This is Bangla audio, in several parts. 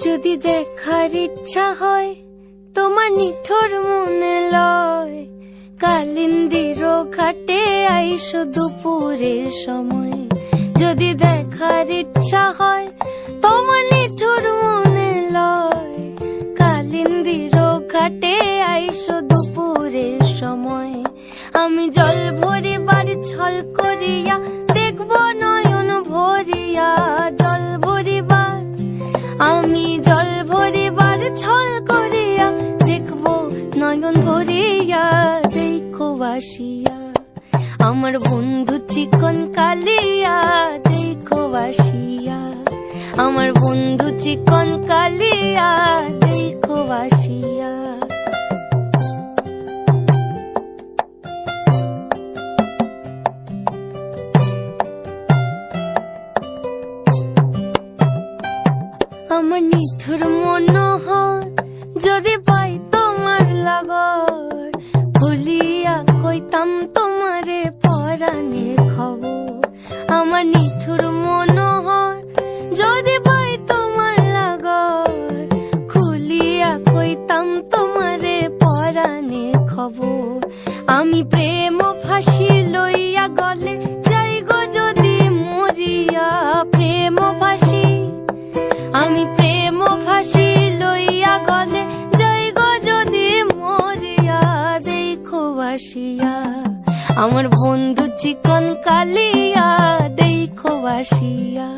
যদি দেখার ইচ্ছা হয় তোমার নিঠুর মনে লয়, কালিন্দির ঘাটে আইসো দুপুরের সময়। যদি দেখার ইচ্ছা হয় তোমার নিঠুর মনে লয়, কালিন্দির ঘাটে আইসো দুপুরের সময়। আমি জল ভরিবার ছল করিয়া দেখব নয়ন ভরিয়া, জল ভরিবার আমি জল ভরিবার ছল করিয়া দেখব নয়ন ভরিয়া। দেখো বাসিয়া আমার বন্ধু চিকন কালিয়া, দেখো বাসিয়া আমার বন্ধু চিকন কালিয়া, দেখো বাসিয়া। আমার নিঠুর মনোহর যদি পাই তোমার লাগর, খুলিয়া কইতাম তোমারে পরাণের খবর। আমার নিঠুর মনোহর যদি পাই তোমার লাগর, খুলিয়া কইতাম তোমারে পরাণের খবর। আমি প্রেম ফাঁসি লইয়া গলে যাই গো যদি মরিয়া, প্রেম ফাঁসি আমি প্রেম ফাঁসি লইয়া গলে যাই গো যদি মরিয়া। দেখো বাসিয়া আমার বন্ধু চিকন কালিয়া, দেখো বাসিয়া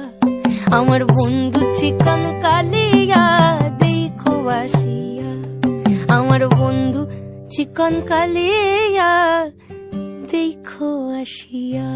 আমার বন্ধু চিকন কালিয়া, দেখো বাসিয়া আমার বন্ধু চিকন কালিয়া, দেখো আসিয়া।